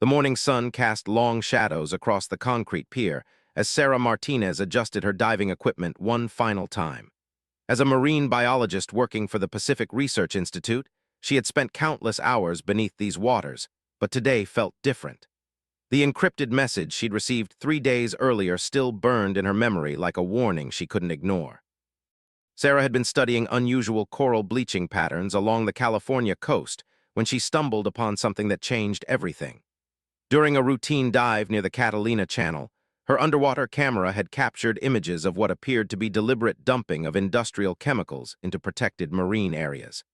The morning sun cast long shadows across the concrete pier as Sarah Martinez adjusted her diving equipment one final time. As a marine biologist working for the Pacific Research Institute, she had spent countless hours beneath these waters, but today felt different. The encrypted message she'd received 3 days earlier still burned in her memory like a warning she couldn't ignore. Sarah had been studying unusual coral bleaching patterns along the California coast when she stumbled upon something that changed everything. During a routine dive near the Catalina Channel, her underwater camera had captured images of what appeared to be deliberate dumping of industrial chemicals into protected marine areas.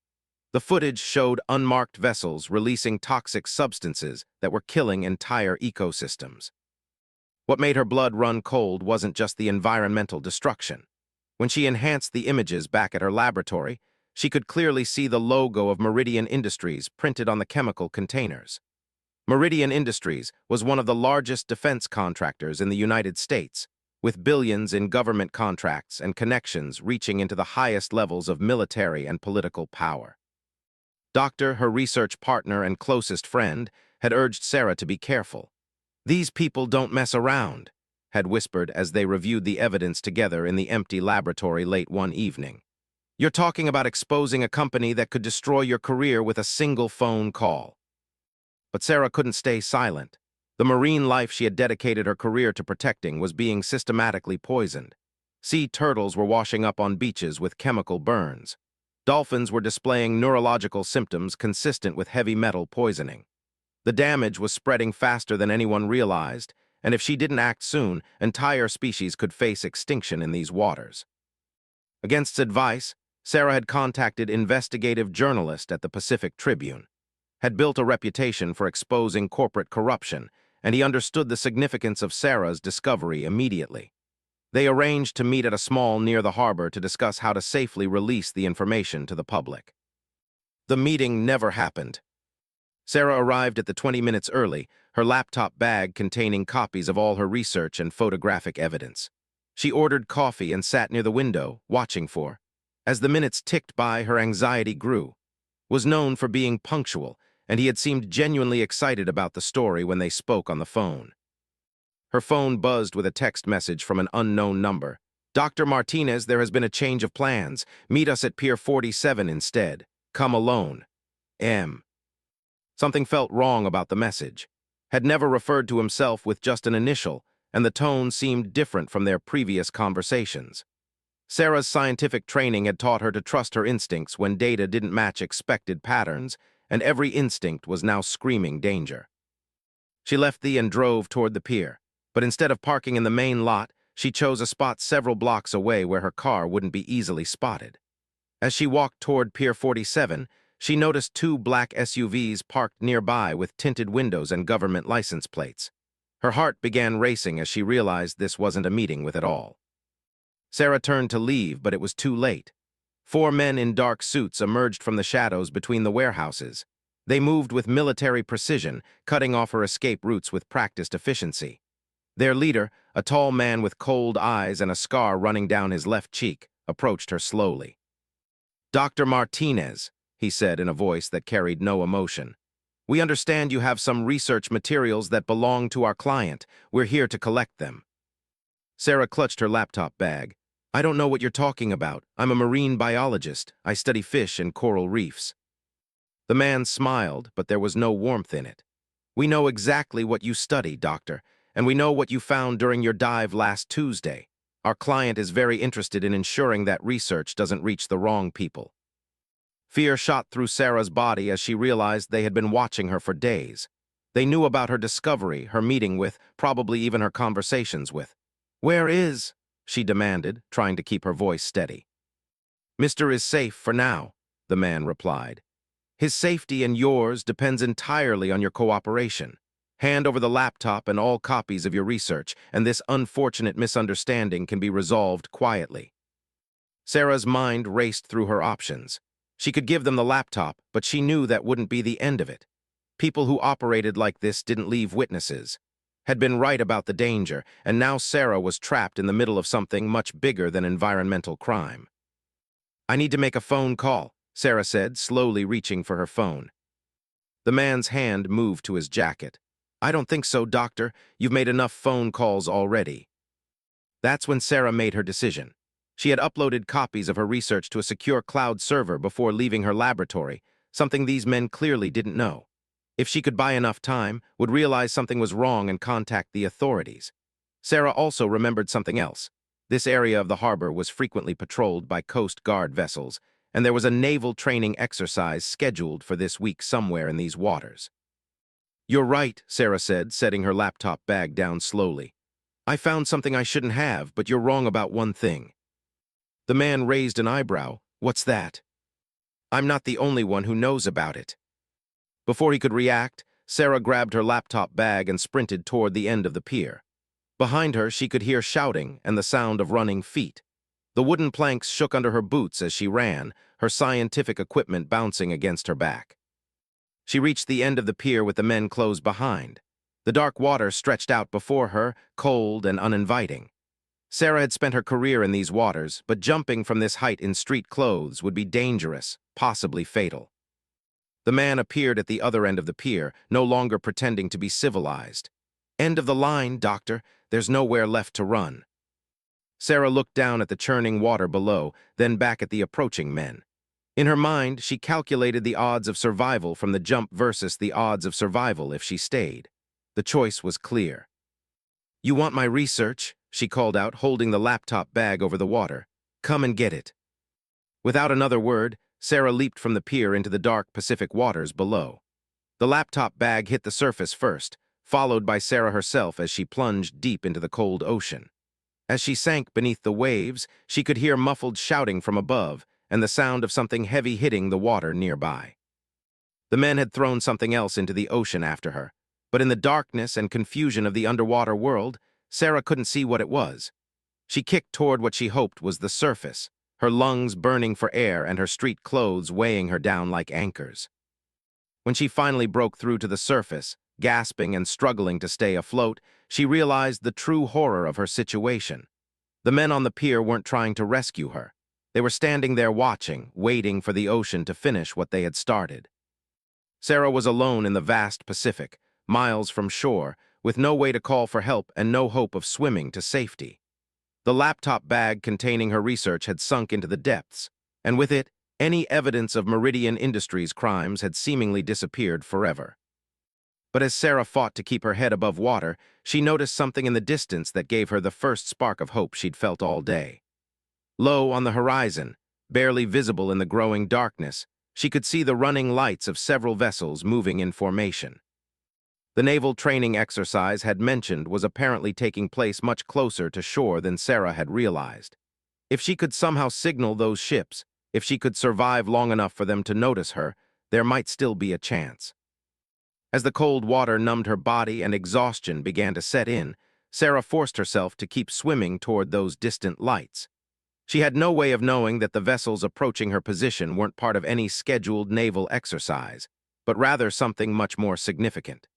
The footage showed unmarked vessels releasing toxic substances that were killing entire ecosystems. What made her blood run cold wasn't just the environmental destruction. When she enhanced the images back at her laboratory, she could clearly see the logo of Meridian Industries printed on the chemical containers. Meridian Industries was one of the largest defense contractors in the United States, with billions in government contracts and connections reaching into the highest levels of military and political power. Doctor, her research partner and closest friend, had urged Sarah to be careful. "These people don't mess around," had whispered as they reviewed the evidence together in the empty laboratory late one evening. "You're talking about exposing a company that could destroy your career with a single phone call." But Sarah couldn't stay silent. The marine life she had dedicated her career to protecting was being systematically poisoned. Sea turtles were washing up on beaches with chemical burns. Dolphins were displaying neurological symptoms consistent with heavy metal poisoning. The damage was spreading faster than anyone realized, and if she didn't act soon, entire species could face extinction in these waters. Against advice, Sarah had contacted investigative journalist at the Pacific Tribune, had built a reputation for exposing corporate corruption, and he understood the significance of Sarah's discovery immediately. They arranged to meet at a small near the harbor to discuss how to safely release the information to the public. The meeting never happened. Sarah arrived at the 20 minutes early, her laptop bag containing copies of all her research and photographic evidence. She ordered coffee and sat near the window, watching for. As the minutes ticked by, her anxiety grew. Was known for being punctual, and he had seemed genuinely excited about the story when they spoke on the phone. Her phone buzzed with a text message from an unknown number. "Dr. Martinez, there has been a change of plans. Meet us at Pier 47 instead. Come alone. M." Something felt wrong about the message. Had never referred to himself with just an initial, and the tone seemed different from their previous conversations. Sarah's scientific training had taught her to trust her instincts when data didn't match expected patterns, and every instinct was now screaming danger. She left and drove toward the pier, but instead of parking in the main lot, she chose a spot several blocks away where her car wouldn't be easily spotted. As she walked toward Pier 47, she noticed two black SUVs parked nearby with tinted windows and government license plates. Her heart began racing as she realized this wasn't a meeting with it all. Sarah turned to leave, but it was too late. 4 men in dark suits emerged from the shadows between the warehouses. They moved with military precision, cutting off her escape routes with practiced efficiency. Their leader, a tall man with cold eyes and a scar running down his left cheek, approached her slowly. "Dr. Martinez," he said in a voice that carried no emotion. "We understand you have some research materials that belong to our client. We're here to collect them." Sarah clutched her laptop bag. "I don't know what you're talking about. I'm a marine biologist. I study fish and coral reefs." The man smiled, but there was no warmth in it. "We know exactly what you study, doctor, and we know what you found during your dive last Tuesday. Our client is very interested in ensuring that research doesn't reach the wrong people." Fear shot through Sarah's body as she realized they had been watching her for days. They knew about her discovery, her meeting with, probably even her conversations with. "Where is?" she demanded, trying to keep her voice steady. "Mr. is safe for now," the man replied. "His safety and yours depends entirely on your cooperation. Hand over the laptop and all copies of your research, and this unfortunate misunderstanding can be resolved quietly." Sarah's mind raced through her options. She could give them the laptop, but she knew that wouldn't be the end of it. People who operated like this didn't leave witnesses. Had been right about the danger, and now Sarah was trapped in the middle of something much bigger than environmental crime. "I need to make a phone call," Sarah said, slowly reaching for her phone. The man's hand moved to his jacket. I don't think so, Doctor. You've made enough phone calls already. That's when Sarah made her decision. She had uploaded copies of her research to a secure cloud server before leaving her laboratory, something these men clearly didn't know. If she could buy enough time, would realize something was wrong and contact the authorities. Sarah also remembered something else. This area of the harbor was frequently patrolled by Coast Guard vessels, and there was a naval training exercise scheduled for this week somewhere in these waters. You're right, Sarah said, setting her laptop bag down slowly. I found something I shouldn't have, but you're wrong about one thing. The man raised an eyebrow. What's that? I'm not the only one who knows about it. Before he could react, Sarah grabbed her laptop bag and sprinted toward the end of the pier. Behind her, she could hear shouting and the sound of running feet. The wooden planks shook under her boots as she ran, her scientific equipment bouncing against her back. She reached the end of the pier with the men close behind. The dark water stretched out before her, cold and uninviting. Sarah had spent her career in these waters, but jumping from this height in street clothes would be dangerous, possibly fatal. The man appeared at the other end of the pier, no longer pretending to be civilized. End of the line, Doctor. There's nowhere left to run. Sarah looked down at the churning water below, then back at the approaching men. In her mind, she calculated the odds of survival from the jump versus the odds of survival if she stayed. The choice was clear. You want my research? She called out, holding the laptop bag over the water. Come and get it. Without another word, Sarah leaped from the pier into the dark Pacific waters below. The laptop bag hit the surface first, followed by Sarah herself as she plunged deep into the cold ocean. As she sank beneath the waves, she could hear muffled shouting from above and the sound of something heavy hitting the water nearby. The men had thrown something else into the ocean after her, but in the darkness and confusion of the underwater world, Sarah couldn't see what it was. She kicked toward what she hoped was the surface, her lungs burning for air and her street clothes weighing her down like anchors. When she finally broke through to the surface, gasping and struggling to stay afloat, she realized the true horror of her situation. The men on the pier weren't trying to rescue her. They were standing there watching, waiting for the ocean to finish what they had started. Sarah was alone in the vast Pacific, miles from shore, with no way to call for help and no hope of swimming to safety. The laptop bag containing her research had sunk into the depths, and with it, any evidence of Meridian Industries' crimes had seemingly disappeared forever. But as Sarah fought to keep her head above water, she noticed something in the distance that gave her the first spark of hope she'd felt all day. Low on the horizon, barely visible in the growing darkness, she could see the running lights of several vessels moving in formation. The naval training exercise had mentioned was apparently taking place much closer to shore than Sarah had realized. If she could somehow signal those ships, if she could survive long enough for them to notice her, there might still be a chance. As the cold water numbed her body and exhaustion began to set in, Sarah forced herself to keep swimming toward those distant lights. She had no way of knowing that the vessels approaching her position weren't part of any scheduled naval exercise, but rather something much more significant.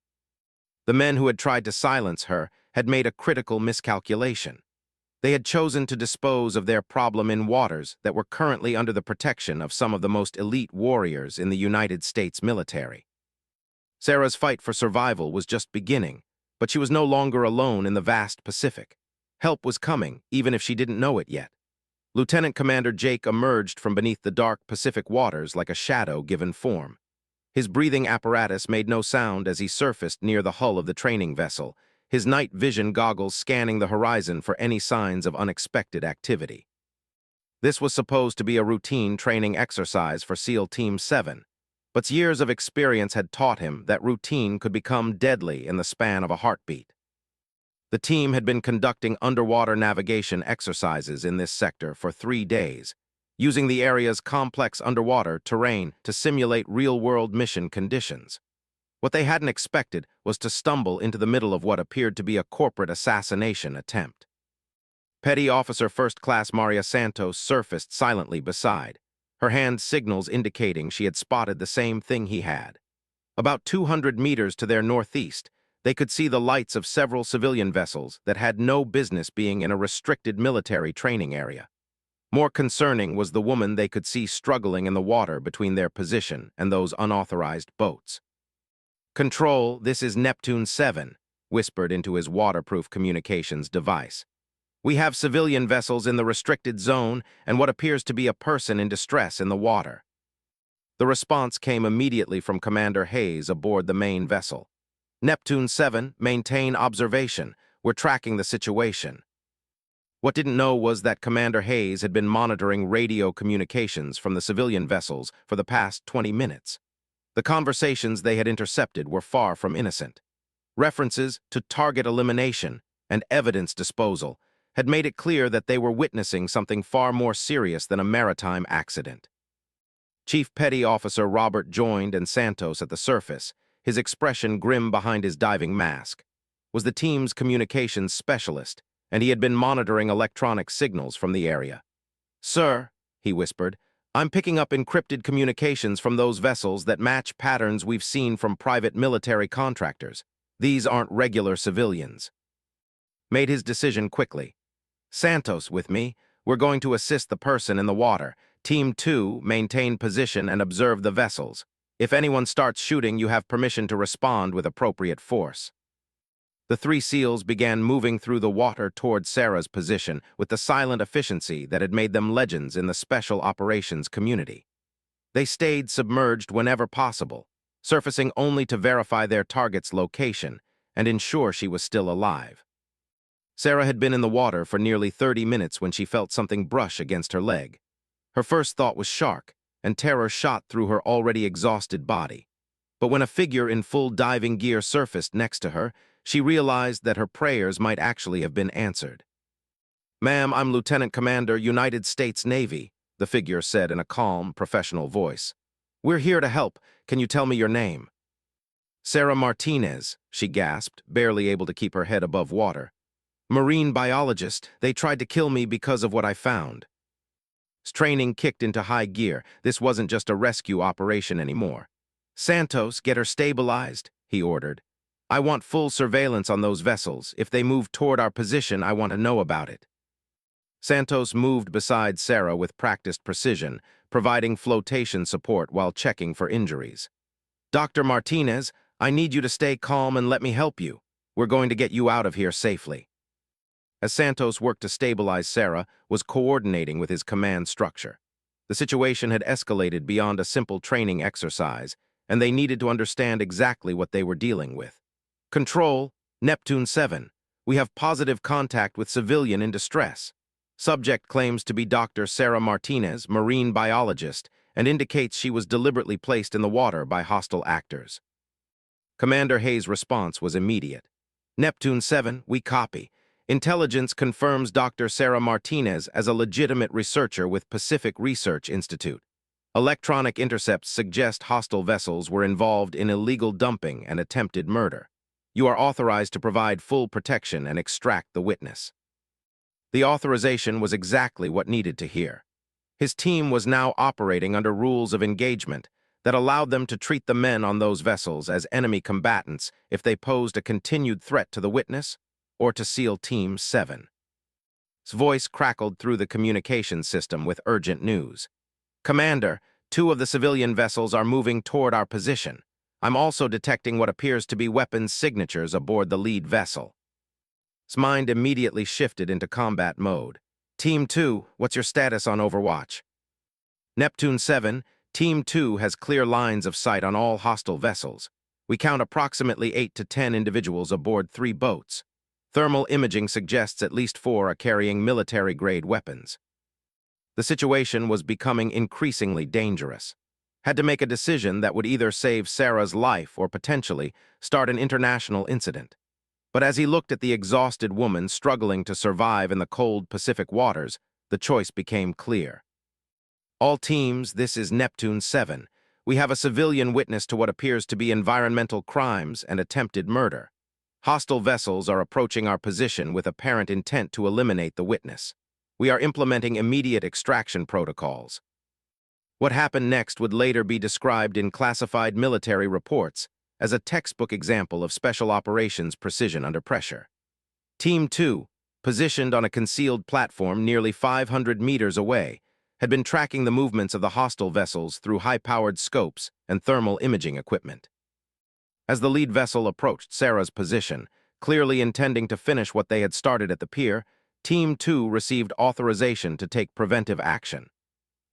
The men who had tried to silence her had made a critical miscalculation. They had chosen to dispose of their problem in waters that were currently under the protection of some of the most elite warriors in the United States military. Sarah's fight for survival was just beginning, but she was no longer alone in the vast Pacific. Help was coming, even if she didn't know it yet. Lieutenant Commander Jake emerged from beneath the dark Pacific waters like a shadow given form. His breathing apparatus made no sound as he surfaced near the hull of the training vessel, his night vision goggles scanning the horizon for any signs of unexpected activity. This was supposed to be a routine training exercise for SEAL Team 7, but years of experience had taught him that routine could become deadly in the span of a heartbeat. The team had been conducting underwater navigation exercises in this sector for 3 days, using the area's complex underwater terrain to simulate real-world mission conditions. What they hadn't expected was to stumble into the middle of what appeared to be a corporate assassination attempt. Petty Officer First Class Maria Santos surfaced silently beside, her hand signals indicating she had spotted the same thing he had. About 200 meters to their northeast, they could see the lights of several civilian vessels that had no business being in a restricted military training area. More concerning was the woman they could see struggling in the water between their position and those unauthorized boats. Control, this is Neptune 7, whispered into his waterproof communications device. We have civilian vessels in the restricted zone and what appears to be a person in distress in the water. The response came immediately from Commander Hayes aboard the main vessel. Neptune 7, maintain observation. We're tracking the situation. What didn't know was that Commander Hayes had been monitoring radio communications from the civilian vessels for the past 20 minutes. The conversations they had intercepted were far from innocent. References to target elimination and evidence disposal had made it clear that they were witnessing something far more serious than a maritime accident. Chief Petty Officer Robert joined and Santos at the surface, his expression grim behind his diving mask. Was the team's communications specialist, and he had been monitoring electronic signals from the area. "Sir," he whispered, "I'm picking up encrypted communications from those vessels that match patterns we've seen from private military contractors. These aren't regular civilians." Made his decision quickly. "Santos with me. We're going to assist the person in the water. Team 2, maintain position and observe the vessels. If anyone starts shooting, you have permission to respond with appropriate force." The three SEALs began moving through the water toward Sarah's position with the silent efficiency that had made them legends in the special operations community. They stayed submerged whenever possible, surfacing only to verify their target's location and ensure she was still alive. Sarah had been in the water for nearly 30 minutes when she felt something brush against her leg. Her first thought was shark, and terror shot through her already exhausted body. But when a figure in full diving gear surfaced next to her, she realized that her prayers might actually have been answered. "Ma'am, I'm Lieutenant Commander, United States Navy," the figure said in a calm, professional voice. "We're here to help. Can you tell me your name?" "Sarah Martinez," she gasped, barely able to keep her head above water. "Marine biologist. They tried to kill me because of what I found." Training kicked into high gear. This wasn't just a rescue operation anymore. "Santos, get her stabilized," he ordered. "I want full surveillance on those vessels. If they move toward our position, I want to know about it." Santos moved beside Sarah with practiced precision, providing flotation support while checking for injuries. "Dr. Martinez, I need you to stay calm and let me help you. We're going to get you out of here safely." As Santos worked to stabilize Sarah, was coordinating with his command structure. The situation had escalated beyond a simple training exercise, and they needed to understand exactly what they were dealing with. "Control, Neptune 7. We have positive contact with civilian in distress. Subject claims to be Dr. Sarah Martinez, marine biologist, and indicates she was deliberately placed in the water by hostile actors." Commander Hayes' response was immediate. "Neptune 7, we copy. Intelligence confirms Dr. Sarah Martinez as a legitimate researcher with Pacific Research Institute. Electronic intercepts suggest hostile vessels were involved in illegal dumping and attempted murder. You are authorized to provide full protection and extract the witness." The authorization was exactly what needed to hear. His team was now operating under rules of engagement that allowed them to treat the men on those vessels as enemy combatants if they posed a continued threat to the witness or to SEAL Team 7. His voice crackled through the communication system with urgent news. "Commander, 2 of the civilian vessels are moving toward our position. I'm also detecting what appears to be weapons signatures aboard the lead vessel." His mind immediately shifted into combat mode. "Team 2, what's your status on Overwatch?" "Neptune 7, Team 2 has clear lines of sight on all hostile vessels. We count approximately 8 to 10 individuals aboard 3 boats. Thermal imaging suggests at least 4 are carrying military-grade weapons." The situation was becoming increasingly dangerous. Had to make a decision that would either save Sarah's life or potentially start an international incident. But as he looked at the exhausted woman struggling to survive in the cold Pacific waters, the choice became clear. "All teams, this is Neptune 7. We have a civilian witness to what appears to be environmental crimes and attempted murder. Hostile vessels are approaching our position with apparent intent to eliminate the witness. We are implementing immediate extraction protocols." What happened next would later be described in classified military reports as a textbook example of special operations precision under pressure. Team 2, positioned on a concealed platform nearly 500 meters away, had been tracking the movements of the hostile vessels through high-powered scopes and thermal imaging equipment. As the lead vessel approached Sarah's position, clearly intending to finish what they had started at the pier, Team 2 received authorization to take preventive action.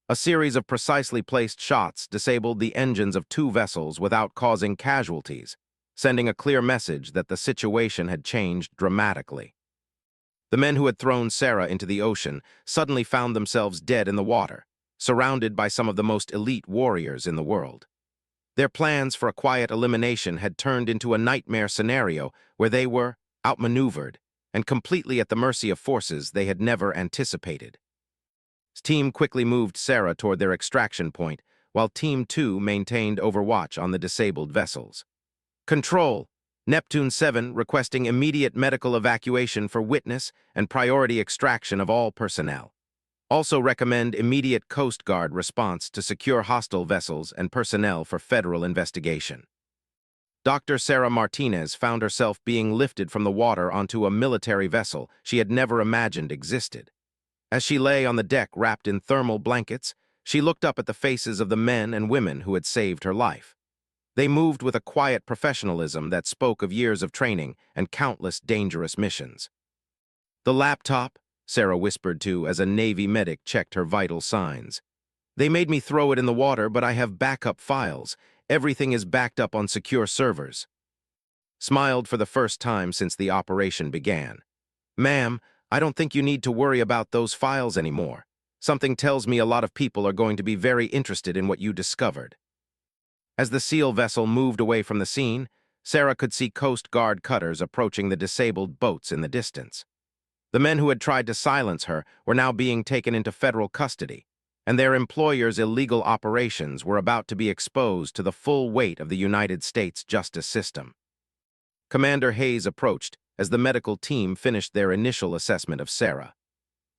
A series of precisely placed shots disabled the engines of two vessels without causing casualties, sending a clear message that the situation had changed dramatically. The men who had thrown Sarah into the ocean suddenly found themselves dead in the water, surrounded by some of the most elite warriors in the world. Their plans for a quiet elimination had turned into a nightmare scenario where they were outmaneuvered and completely at the mercy of forces they had never anticipated. Team quickly moved Sarah toward their extraction point, while Team 2 maintained overwatch on the disabled vessels. Control. Neptune 7 requesting immediate medical evacuation for witness and priority extraction of all personnel. Also recommend immediate Coast Guard response to secure hostile vessels and personnel for federal investigation. Dr. Sarah Martinez found herself being lifted from the water onto a military vessel she had never imagined existed. As she lay on the deck wrapped in thermal blankets, she looked up at the faces of the men and women who had saved her life. They moved with a quiet professionalism that spoke of years of training and countless dangerous missions. "The laptop," Sarah whispered to as a Navy medic checked her vital signs. "They made me throw it in the water, but I have backup files. Everything is backed up on secure servers." Smiled for the first time since the operation began. "Ma'am, I don't think you need to worry about those files anymore. Something tells me a lot of people are going to be very interested in what you discovered." As the SEAL vessel moved away from the scene, Sarah could see Coast Guard cutters approaching the disabled boats in the distance. The men who had tried to silence her were now being taken into federal custody, and their employers' illegal operations were about to be exposed to the full weight of the United States justice system. Commander Hayes approached as the medical team finished their initial assessment of Sarah.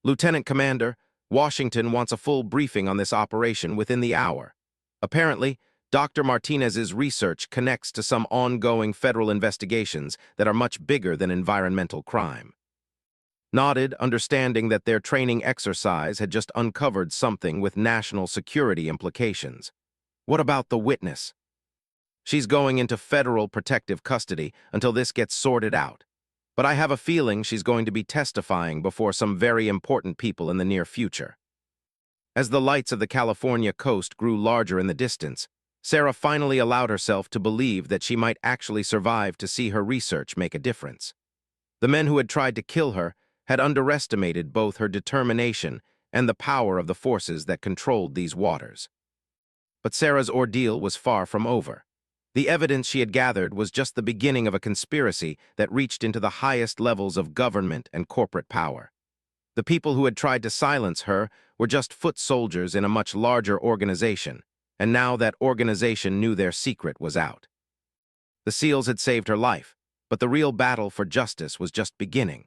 "Lieutenant Commander, Washington wants a full briefing on this operation within the hour. Apparently, Dr. Martinez's research connects to some ongoing federal investigations that are much bigger than environmental crime." Nodded, understanding that their training exercise had just uncovered something with national security implications. "What about the witness?" "She's going into federal protective custody until this gets sorted out. But I have a feeling she's going to be testifying before some very important people in the near future." As the lights of the California coast grew larger in the distance, Sarah finally allowed herself to believe that she might actually survive to see her research make a difference. The men who had tried to kill her had underestimated both her determination and the power of the forces that controlled these waters. But Sarah's ordeal was far from over. The evidence she had gathered was just the beginning of a conspiracy that reached into the highest levels of government and corporate power. The people who had tried to silence her were just foot soldiers in a much larger organization, and now that organization knew their secret was out. The SEALs had saved her life, but the real battle for justice was just beginning.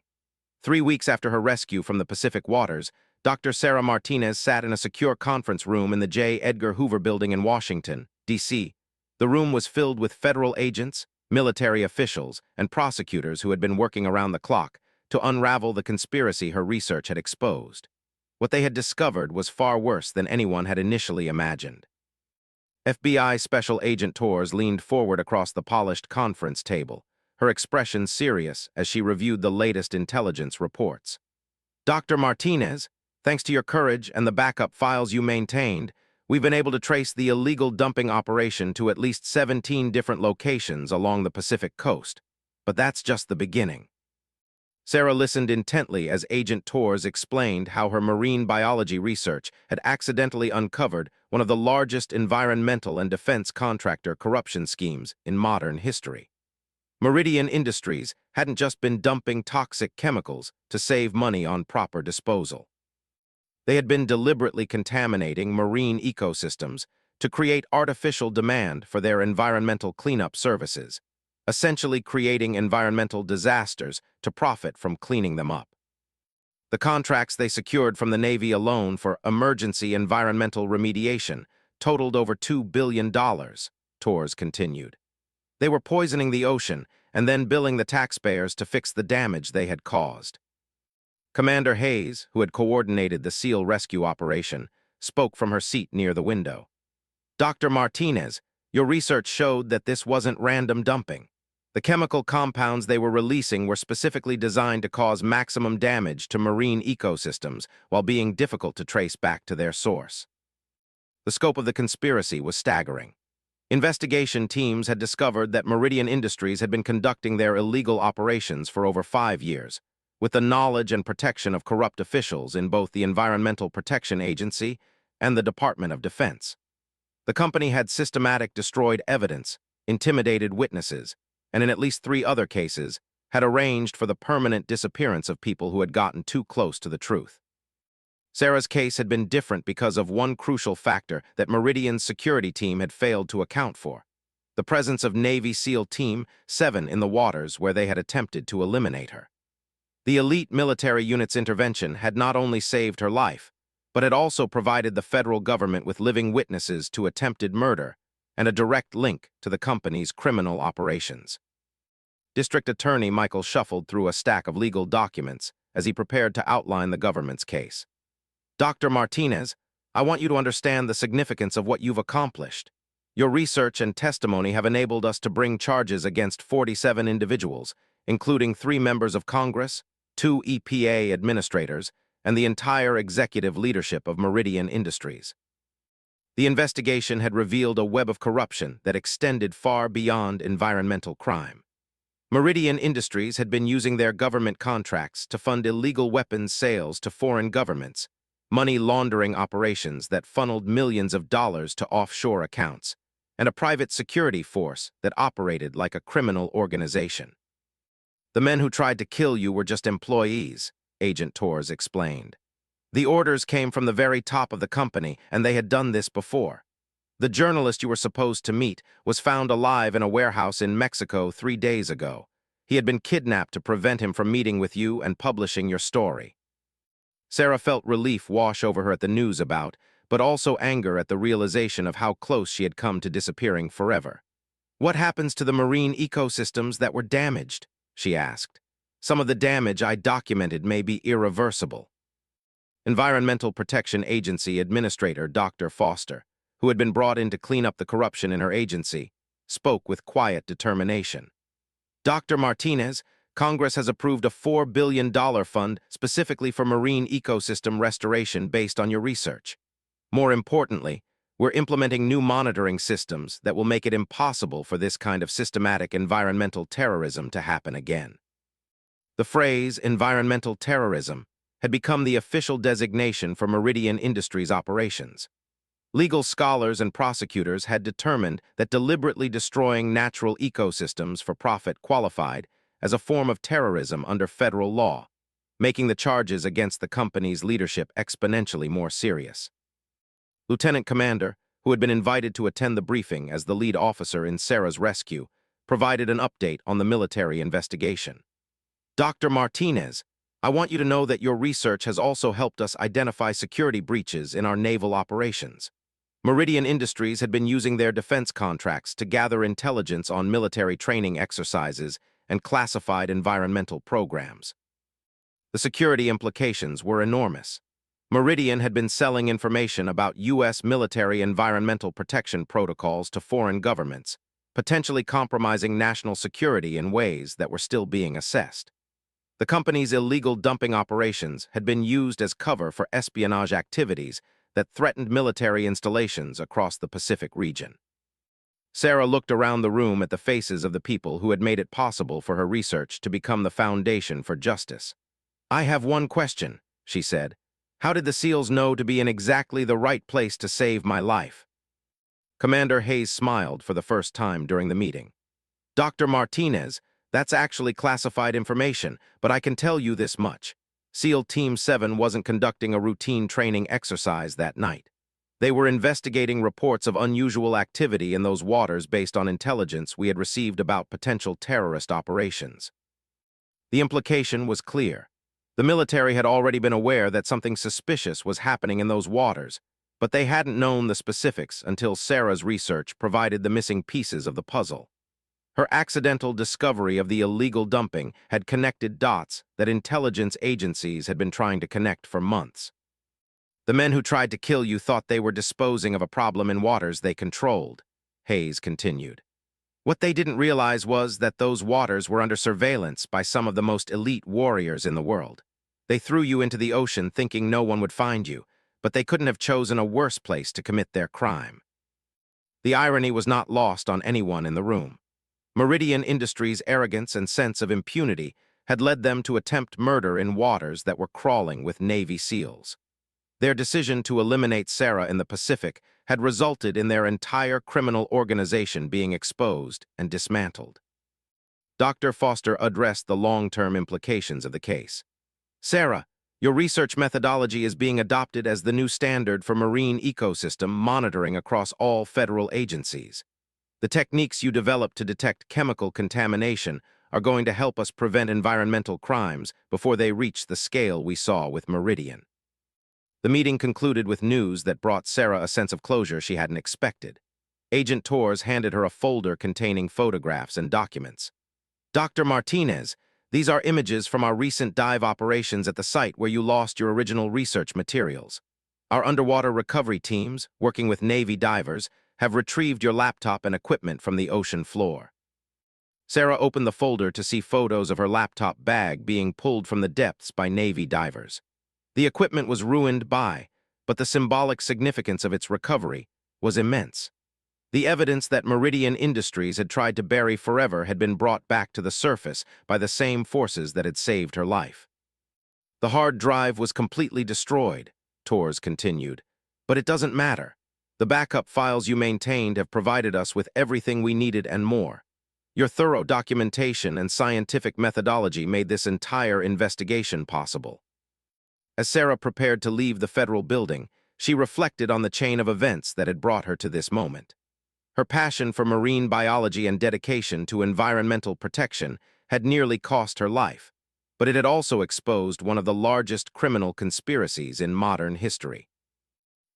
3 weeks after her rescue from the Pacific waters, Dr. Sarah Martinez sat in a secure conference room in the J. Edgar Hoover Building in Washington, D.C. The room was filled with federal agents, military officials, and prosecutors who had been working around the clock to unravel the conspiracy her research had exposed. What they had discovered was far worse than anyone had initially imagined. FBI Special Agent Torres leaned forward across the polished conference table, her expression serious as she reviewed the latest intelligence reports. "Dr. Martinez, thanks to your courage and the backup files you maintained, we've been able to trace the illegal dumping operation to at least 17 different locations along the Pacific coast. But that's just the beginning." Sarah listened intently as Agent Torres explained how her marine biology research had accidentally uncovered one of the largest environmental and defense contractor corruption schemes in modern history. Meridian Industries hadn't just been dumping toxic chemicals to save money on proper disposal. They had been deliberately contaminating marine ecosystems to create artificial demand for their environmental cleanup services, essentially creating environmental disasters to profit from cleaning them up. The contracts they secured from the Navy alone for emergency environmental remediation totaled over $2 billion, Torres continued. They were poisoning the ocean and then billing the taxpayers to fix the damage they had caused. Commander Hayes, who had coordinated the SEAL rescue operation, spoke from her seat near the window. "Dr. Martinez, Your research showed that this wasn't random dumping. The chemical compounds they were releasing were specifically designed to cause maximum damage to marine ecosystems while being difficult to trace back to their source. The scope of the conspiracy was staggering. Investigation teams had discovered that Meridian Industries had been conducting their illegal operations for over 5 years, with the knowledge and protection of corrupt officials in both the Environmental Protection Agency and the Department of Defense. The company had systematically destroyed evidence, intimidated witnesses, and in at least 3 other cases, had arranged for the permanent disappearance of people who had gotten too close to the truth. Sarah's case had been different because of one crucial factor that Meridian's security team had failed to account for: the presence of Navy SEAL Team 7 in the waters where they had attempted to eliminate her. The elite military unit's intervention had not only saved her life, but had also provided the federal government with living witnesses to attempted murder and a direct link to the company's criminal operations. District Attorney Michael shuffled through a stack of legal documents as he prepared to outline the government's case. Dr. Martinez, I want you to understand the significance of what you've accomplished. Your research and testimony have enabled us to bring charges against 47 individuals, including 3 members of Congress, 2 EPA administrators, and the entire executive leadership of Meridian Industries. The investigation had revealed a web of corruption that extended far beyond environmental crime. Meridian Industries had been using their government contracts to fund illegal weapons sales to foreign governments, money laundering operations that funneled millions of dollars to offshore accounts, and a private security force that operated like a criminal organization. The men who tried to kill you were just employees, Agent Torres explained. The orders came from the very top of the company, and they had done this before. The journalist you were supposed to meet was found alive in a warehouse in Mexico 3 days ago. He had been kidnapped to prevent him from meeting with you and publishing your story. Sarah felt relief wash over her at the news about, but also anger at the realization of how close she had come to disappearing forever. What happens to the marine ecosystems that were damaged? She asked. Some of the damage I documented may be irreversible. Environmental Protection Agency Administrator Dr. Foster, who had been brought in to clean up the corruption in her agency, spoke with quiet determination. Dr. Martinez, Congress has approved a $4 billion fund specifically for marine ecosystem restoration based on your research. More importantly, we're implementing new monitoring systems that will make it impossible for this kind of systematic environmental terrorism to happen again. The phrase environmental terrorism had become the official designation for Meridian Industries operations. Legal scholars and prosecutors had determined that deliberately destroying natural ecosystems for profit qualified as a form of terrorism under federal law, making the charges against the company's leadership exponentially more serious. Lieutenant Commander, who had been invited to attend the briefing as the lead officer in Sarah's rescue, provided an update on the military investigation. Dr. Martinez, I want you to know that your research has also helped us identify security breaches in our naval operations. Meridian Industries had been using their defense contracts to gather intelligence on military training exercises and classified environmental programs. The security implications were enormous. Meridian had been selling information about U.S. military environmental protection protocols to foreign governments, potentially compromising national security in ways that were still being assessed. The company's illegal dumping operations had been used as cover for espionage activities that threatened military installations across the Pacific region. Sarah looked around the room at the faces of the people who had made it possible for her research to become the foundation for justice. I have one question, she said. How did the SEALs know to be in exactly the right place to save my life? Commander Hayes smiled for the first time during the meeting. Dr. Martinez, that's actually classified information, but I can tell you this much. SEAL Team 7 wasn't conducting a routine training exercise that night. They were investigating reports of unusual activity in those waters based on intelligence we had received about potential terrorist operations. The implication was clear. The military had already been aware that something suspicious was happening in those waters, but they hadn't known the specifics until Sarah's research provided the missing pieces of the puzzle. Her accidental discovery of the illegal dumping had connected dots that intelligence agencies had been trying to connect for months. The men who tried to kill you thought they were disposing of a problem in waters they controlled. Hayes continued. What they didn't realize was that those waters were under surveillance by some of the most elite warriors in the world. They threw you into the ocean thinking no one would find you, but they couldn't have chosen a worse place to commit their crime. The irony was not lost on anyone in the room. Meridian Industries' arrogance and sense of impunity had led them to attempt murder in waters that were crawling with Navy SEALs. Their decision to eliminate Sarah in the Pacific had resulted in their entire criminal organization being exposed and dismantled. Dr. Foster addressed the long-term implications of the case. Sarah, your research methodology is being adopted as the new standard for marine ecosystem monitoring across all federal agencies. The techniques you developed to detect chemical contamination are going to help us prevent environmental crimes before they reach the scale we saw with Meridian. The meeting concluded with news that brought Sarah a sense of closure she hadn't expected. Agent Torres handed her a folder containing photographs and documents. Dr. Martinez, these are images from our recent dive operations at the site where you lost your original research materials. Our underwater recovery teams, working with Navy divers, have retrieved your laptop and equipment from the ocean floor. Sarah opened the folder to see photos of her laptop bag being pulled from the depths by Navy divers. The equipment was ruined but the symbolic significance of its recovery was immense. The evidence that Meridian Industries had tried to bury forever had been brought back to the surface by the same forces that had saved her life. The hard drive was completely destroyed, Torres continued, but it doesn't matter. The backup files you maintained have provided us with everything we needed and more. Your thorough documentation and scientific methodology made this entire investigation possible. As Sarah prepared to leave the federal building, she reflected on the chain of events that had brought her to this moment. Her passion for marine biology and dedication to environmental protection had nearly cost her life, but it had also exposed one of the largest criminal conspiracies in modern history.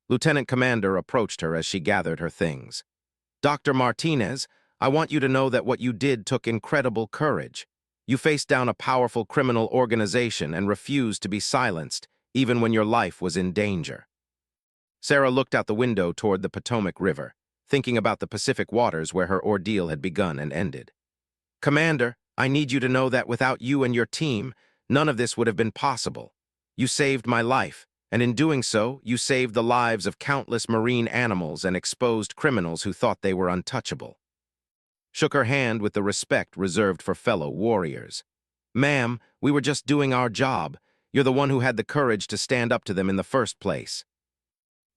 Lieutenant Commander approached her as she gathered her things. Dr. Martinez, I want you to know that what you did took incredible courage. You faced down a powerful criminal organization and refused to be silenced, even when your life was in danger. Sarah looked out the window toward the Potomac River, thinking about the Pacific waters where her ordeal had begun and ended. Commander, I need you to know that without you and your team, none of this would have been possible. You saved my life, and in doing so, you saved the lives of countless marine animals and exposed criminals who thought they were untouchable. Shook her hand with the respect reserved for fellow warriors. Ma'am, we were just doing our job. You're the one who had the courage to stand up to them in the first place.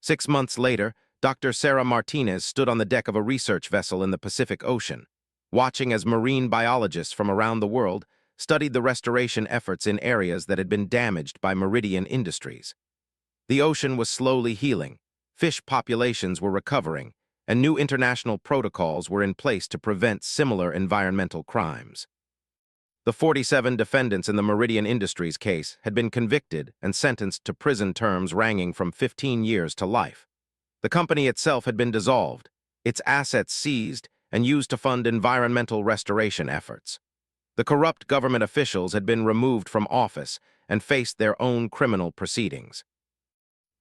6 months later, Dr. Sarah Martinez stood on the deck of a research vessel in the Pacific Ocean, watching as marine biologists from around the world studied the restoration efforts in areas that had been damaged by Meridian Industries. The ocean was slowly healing, fish populations were recovering, and new international protocols were in place to prevent similar environmental crimes. The 47 defendants in the Meridian Industries case had been convicted and sentenced to prison terms ranging from 15 years to life. The company itself had been dissolved, its assets seized, and used to fund environmental restoration efforts. The corrupt government officials had been removed from office and faced their own criminal proceedings.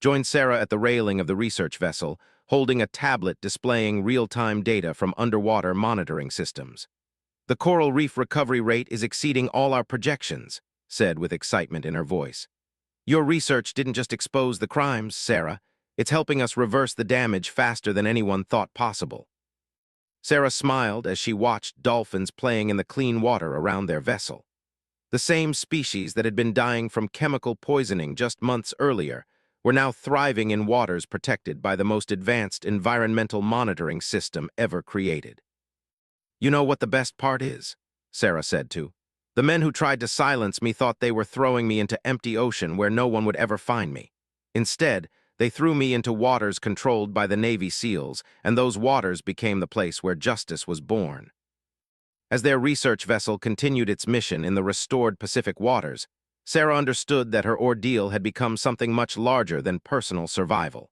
Joined Sarah at the railing of the research vessel, holding a tablet displaying real-time data from underwater monitoring systems. The coral reef recovery rate is exceeding all our projections, said with excitement in her voice. Your research didn't just expose the crimes, Sarah. It's helping us reverse the damage faster than anyone thought possible. Sarah smiled as she watched dolphins playing in the clean water around their vessel. The same species that had been dying from chemical poisoning just months earlier were now thriving in waters protected by the most advanced environmental monitoring system ever created. You know what the best part is? Sarah said to. The men who tried to silence me thought they were throwing me into empty ocean where no one would ever find me. Instead, they threw me into waters controlled by the Navy SEALs, and those waters became the place where justice was born. As their research vessel continued its mission in the restored Pacific waters, Sarah understood that her ordeal had become something much larger than personal survival.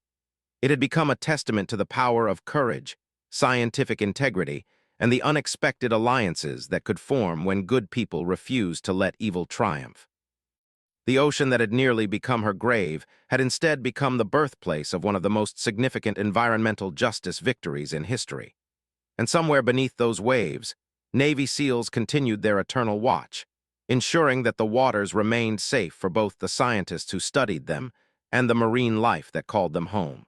It had become a testament to the power of courage, scientific integrity, and the unexpected alliances that could form when good people refused to let evil triumph. The ocean that had nearly become her grave had instead become the birthplace of one of the most significant environmental justice victories in history. And somewhere beneath those waves, Navy SEALs continued their eternal watch, ensuring that the waters remained safe for both the scientists who studied them and the marine life that called them home.